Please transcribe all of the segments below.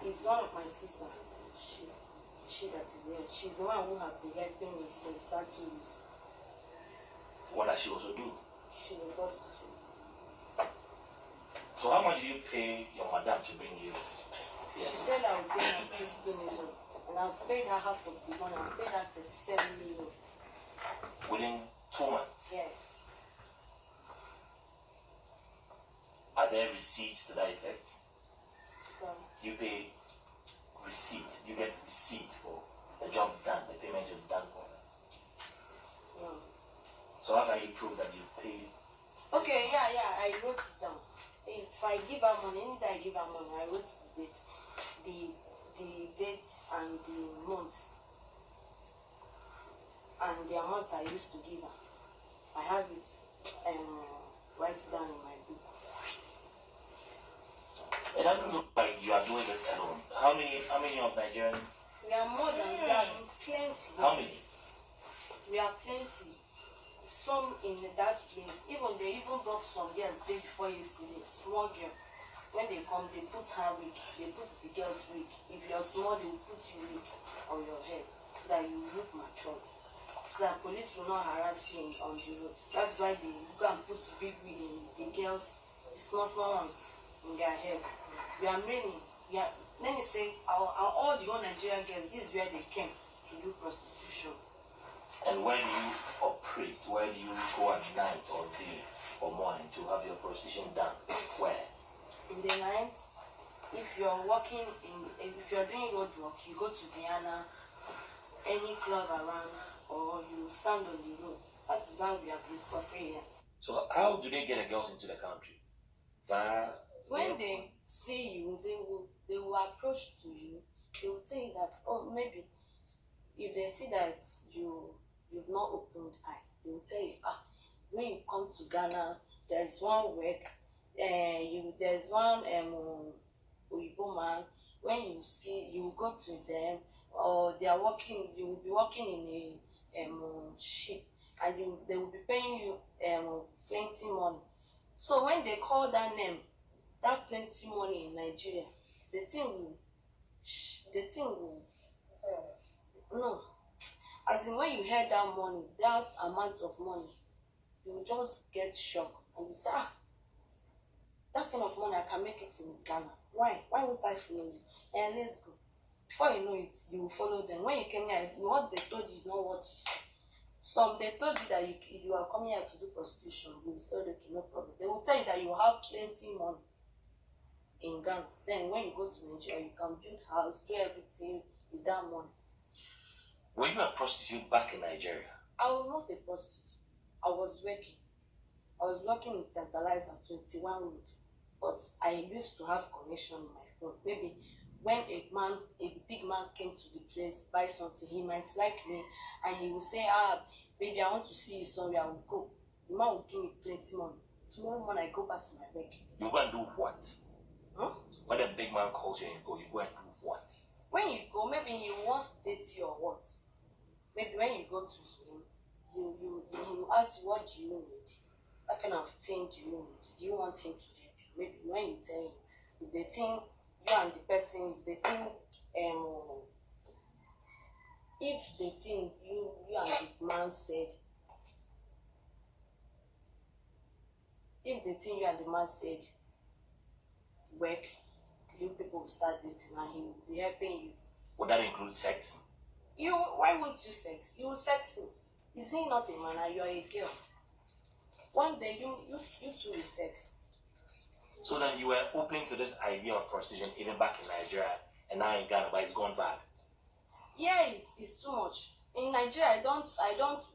it's one of my sister. She that is here. She's the one who have been helping me since that 2 years. What does she also do? She's a prostitute. So how much do you pay your madam to bring you here? She said I would pay her 60 million. And I've paid her half of the money. I've paid her 37 million. Within 2 months? Yes. Are there receipts to that effect? Sorry. You pay receipt. You get receipt for the job done, the payment you've done for her. No. So how can you prove that you've paid? Okay, yeah, I wrote it down. If I give her money, anytime I give her money, I wrote the date. The date and the month. And the amount I used to give her. I have it write down in my book. It doesn't look like you are doing this alone. How many of Nigerians? We are more than we are plenty. How many? We are plenty. Some in that place. They even brought some girls day before yesterday. Small girl. When they come, they put her wig. They put the girl's wig. If you're small, they will put you wig on your head so that you look mature. So that police will not harass you on the road. That's why they go and put big wig in the girls, the small ones, in their head. We are many. Let me say, all the whole Nigerian girls, this is where they came to do prostitution. And where do you operate? Where do you go at night or day or morning to have your prostitution done? Where? In the night, if you're if you're doing road work, you go to Vienna, any club around, or you stand on the road. That is how we have been suffering here. So how do they get the girls into the country? When they see you, they will approach to you. They will tell you that, oh, maybe if they see that you've not opened eye, they will tell you, when you come to Ghana, there's one work, there's one Oyibo man. When you see, you will go to them, or they are working. You will be working in a ship, and they will be paying you plenty money. So when they call that name, that plenty money in Nigeria, the thing will no. As in, when you hear that money, that amount of money, you will just get shocked and you say, that kind of money, I can make it in Ghana. Why would I follow you? And let's go. Before you know it, you will follow them. When you came here, what they told you is not what you said. Some they told you that you are coming here to do prostitution. You said, okay, no problem. They will tell you that you have plenty money in Ghana. Then when you go to Nigeria, you can build house, do everything with that money. Were you a prostitute back in Nigeria? I was not a prostitute. I was working in Tantalizer 21 Road. But I used to have connection in my phone. Maybe when a big man came to the place, buy something, he might like me, and he will say, baby, I want to see you somewhere, I will go. The man will give me plenty money. Tomorrow morning, I go back to my work. You go and do what? Huh? When a big man calls you and you go and do what? When you go, maybe he wants to date you or what? Maybe when you go to him, he will ask you, what do you need? What kind of thing do you need? Do you want him to help you? Maybe when you tell him, if they think you and the person, if they think you and the man said, work, you people will start dating and he will be helping you. Would that include sex? Why won't you sex? You will sex him. Is he not a man and you are a girl? One day you two will sex. So then you were open to this idea of prostitution even back in Nigeria and now in Ghana, but it's gone bad. Yeah, it's too much. In Nigeria, I don't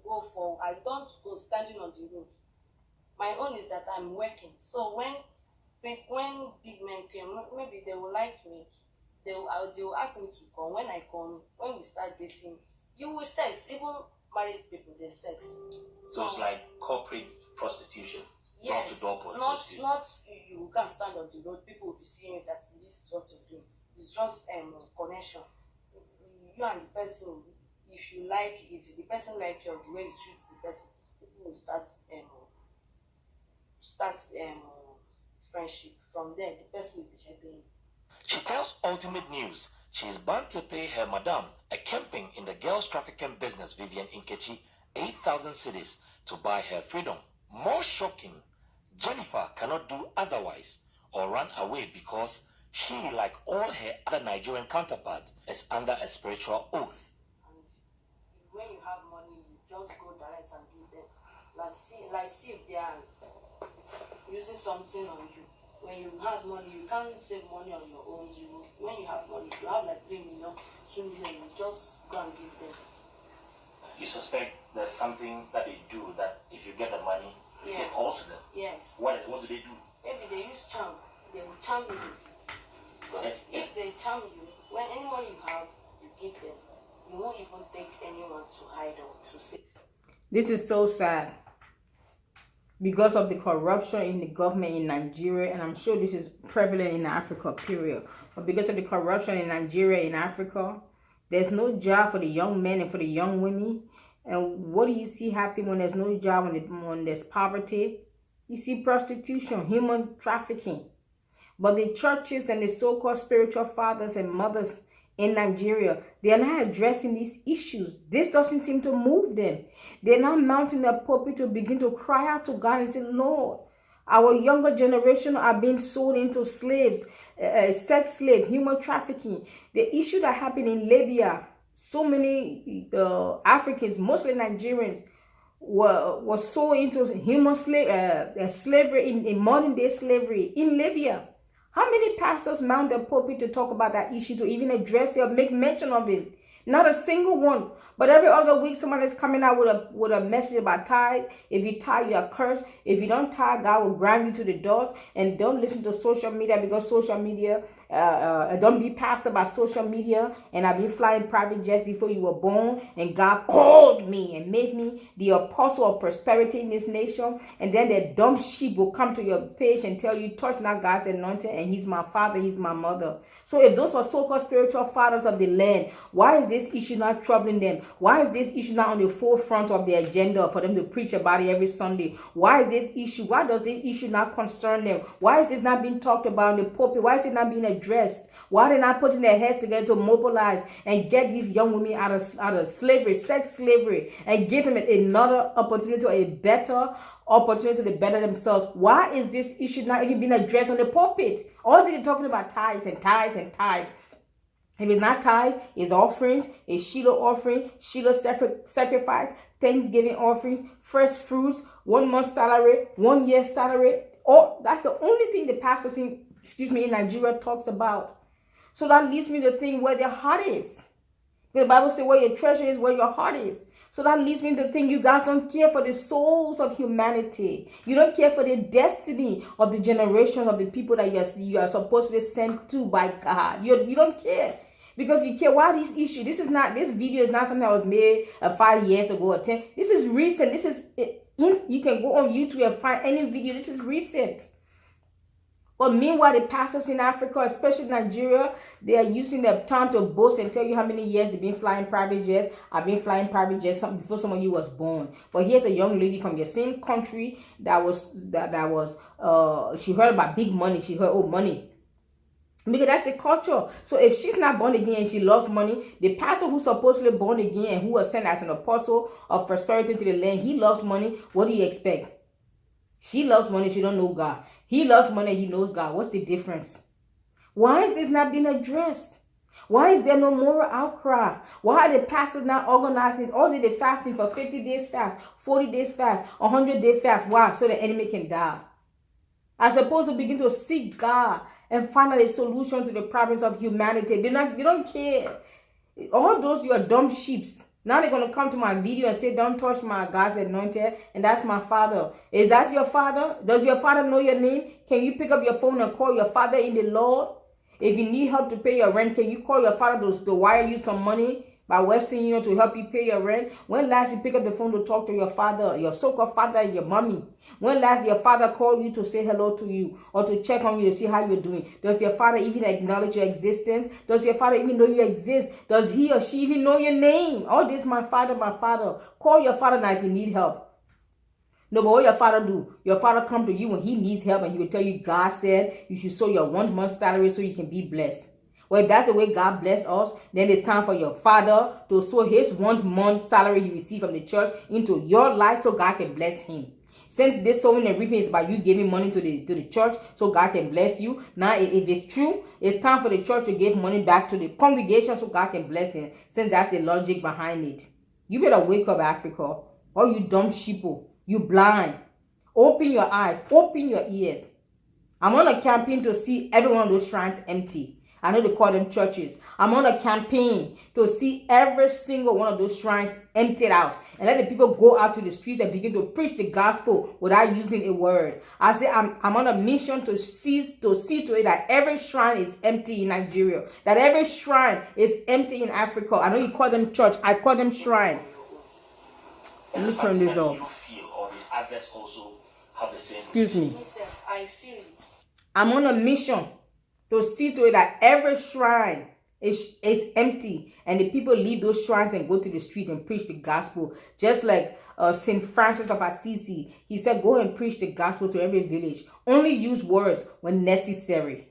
go standing on the road. My own is that I'm working. So when big men came, maybe they will like me. They will ask me to come. When I come, when we start dating, you will sex. Even married people, they sex. So it's like corporate prostitution. Yes, prostitution. Not you can stand on the road. People will be seeing that this is what you're doing. It's just connection. You and the person, if the person like you, the way you treat the person, people will start friendship. From there, the person will be helping you. Girls Ultimate News. She is bound to pay her madam, a camping in the girls trafficking business, Vivian Inkechi, 8,000 cedis to buy her freedom. More shocking, Jennifer cannot do otherwise or run away because she, like all her other Nigerian counterparts, is under a spiritual oath. And when you have money, you just go direct and give them. Like see if they are using something on you. When you have money, you can't save money on your own. When you have money, you have like 3 million, 2 million, you just go and give them. You suspect there's something that they do that if you get the money, you Yes. take all to them? Yes. What do they do? Maybe they use charm. They will charm you. Because if they charm you, when any money you have, you give them. You won't even take anyone to hide or to say. This is so sad because of the corruption in the government in Nigeria, and I'm sure this is prevalent in Africa, period. But because of the corruption in Nigeria, in Africa, there's no job for the young men and for the young women. And what do you see happen when there's no job, when there's poverty? You see prostitution, human trafficking. But the churches and the so-called spiritual fathers and mothers in Nigeria, they are not addressing these issues. This doesn't seem to move them. They're not mounting their pulpit to begin to cry out to God and say, Lord, our younger generation are being sold into slaves, sex slave, human trafficking. The issue that happened in Libya, so many Africans, mostly Nigerians, were sold into human slavery, in modern day slavery in Libya. How many pastors mount their pulpit to talk about that issue, to even address it or make mention of it? Not a single one. But every other week, somebody's coming out with a message about tithes. If you tithe, you are cursed. If you don't tithe, God will grind you to the doors. And don't listen to social media, because social media, don't be pastored by social media. And I've been flying private jets before you were born. And God called me and made me the apostle of prosperity in this nation. And then the dumb sheep will come to your page and tell you, touch not God's anointing, and he's my father, he's my mother. So if those were so-called spiritual fathers of the land, why is this issue not troubling them? Why is this issue not on the forefront of the agenda for them to preach about it every Sunday? Why is this issue, why does this issue not concern them? Why is this not being talked about in the pulpit? Why is it not being addressed? Why are they not putting their heads together to mobilize and get these young women out of slavery, sex slavery, and give them another opportunity or a better opportunity to better themselves? Why is this issue not even being addressed on the pulpit? All they're talking about tithes and tithes and tithes. If it's not tithes, it's offerings, it's Shiloh offering, Shiloh sacrifice, Thanksgiving offerings, first fruits, 1 month salary, 1 year salary. Oh, that's the only thing the pastors in Nigeria talks about. So that leads me to think where their heart is. The Bible says where your treasure is, where your heart is. So that leads me to think you guys don't care for the souls of humanity. You don't care for the destiny of the generation of the people that you are supposed to be sent to by God. You don't care. Because if you care, why this issue? This video is not something that was made 5 years ago or 10. This is recent. You can go on YouTube and find any video. This is recent. But meanwhile, the pastors in Africa, especially Nigeria, they are using their time to boast and tell you how many years they've been flying private jets. I've been flying private jets before some of you was born. But here's a young lady from your same country she heard about big money. She heard, money. Because that's the culture. So if she's not born again and she loves money, the pastor who's supposedly born again and who was sent as an apostle of prosperity to the land, he loves money. What do you expect? She loves money, she don't know God. He loves money, he knows God. What's the difference? Why is this not being addressed? Why is there no moral outcry? Why are the pastors not organizing? All they fasting for 50 days fast, 40 days fast, 100-day fast. Why? So the enemy can die. As opposed to begin to seek God and find out a solution to the problems of humanity. They don't care. All those your dumb sheeps. Now they're going to come to my video and say, don't touch my God's anointed, and that's my father. Is that your father? Does your father know your name? Can you pick up your phone and call your father in the Lord? If you need help to pay your rent, can you call your father to wire you some money by Western Union to help you pay your rent? When last you pick up the phone to talk to your father, your so-called father, your mommy? When last your father called you to say hello to you or to check on you to see how you're doing? Does your father even acknowledge your existence? Does your father even know you exist? Does he or she even know your name? Oh, this is my father, my father. Call your father now if you need help. No, but what your father do? Your father come to you when he needs help and he will tell you God said you should sow your 1 month salary so you can be blessed. Well, if that's the way God bless us, then it's time for your father to sow his 1 month salary he received from the church into your life so God can bless him. Since this sowing and reaping is about you giving money to the church so God can bless you, now if it's true, it's time for the church to give money back to the congregation so God can bless them, since that's the logic behind it. You better wake up, Africa. All you dumb sheeple, you blind. Open your eyes, open your ears. I'm on a campaign to see every one of those shrines empty. I know they call them churches. I'm on a campaign to see every single one of those shrines emptied out and let the people go out to the streets and begin to preach the gospel without using a word. I say I'm on a mission to see to it that every shrine is empty in Nigeria, that every shrine is empty in Africa. I know you call them church. I call them shrine. Let me turn this off. You feel, or the others also have the same. Excuse me. I feel it. I'm on a mission to see to it that every shrine is empty and the people leave those shrines and go to the street and preach the gospel. Just like St. Francis of Assisi, he said, go and preach the gospel to every village. Only use words when necessary.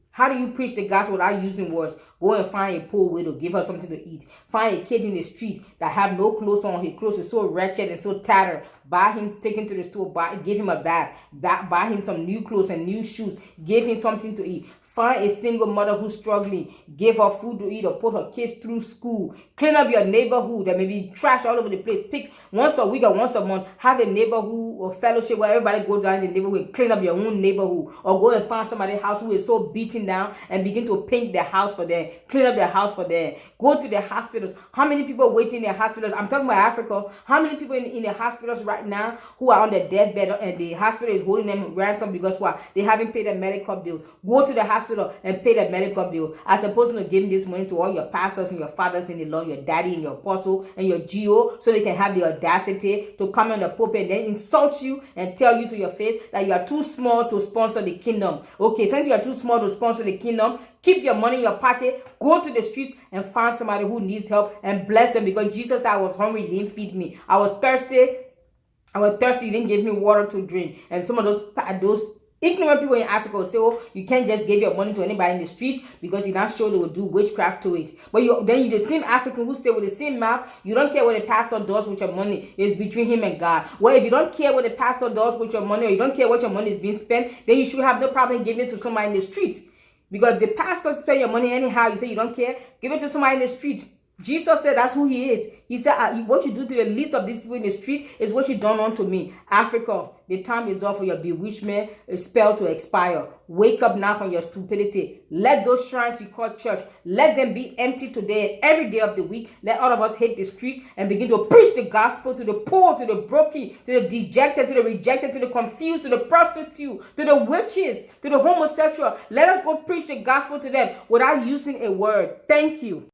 How do you preach the gospel without using words? Go and find a poor widow, give her something to eat. Find a kid in the street that have no clothes on. His clothes is so wretched and so tattered. Buy him, take him to the store, give him a bath. Buy him some new clothes and new shoes. Give him something to eat. Find a single mother who's struggling. Give her food to eat or put her kids through school. Clean up your neighborhood. There may be trash all over the place. Pick once a week or once a month. Have a neighborhood or fellowship where everybody goes down in the neighborhood and clean up your own neighborhood. Or go and find somebody's house who is so beaten down and begin to paint their house for them. Clean up their house for them. Go to the hospitals. How many people waiting in their hospitals? I'm talking about Africa. How many people in the hospitals right now who are on their deathbed and the hospital is holding them ransom because what? They haven't paid their medical bill. Go to the hospital and pay the medical bill, as opposed to giving this money to all your pastors and your fathers in the law, your daddy and your apostle and your GO, so they can have the audacity to come on the pulpit and then insult you and tell you to your face that you are too small to sponsor the kingdom. Okay, since you are too small to sponsor the kingdom, keep your money in your pocket, go to the streets and find somebody who needs help and bless them, because Jesus said, I was hungry, you didn't feed me. I was thirsty, you didn't give me water to drink. And some of those ignorant people in Africa will say, oh, you can't just give your money to anybody in the streets because you're not sure they will do witchcraft to it. But then you're the same African who say with the same mouth, you don't care what the pastor does with your money. It's between him and God. Well, if you don't care what the pastor does with your money, or you don't care what your money is being spent, then you should have no problem giving it to somebody in the streets. Because the pastor spend your money anyhow, you say you don't care, give it to somebody in the streets. Jesus said that's who he is. He said, what you do to the least of these people in the street is what you done unto me. Africa, the time is up for your bewitchment spell to expire. Wake up now from your stupidity. Let those shrines you call church, let them be empty today and every day of the week. Let all of us hit the streets and begin to preach the gospel to the poor, to the broken, to the dejected, to the rejected, to the confused, to the prostitute, to the witches, to the homosexual. Let us go preach the gospel to them without using a word. Thank you.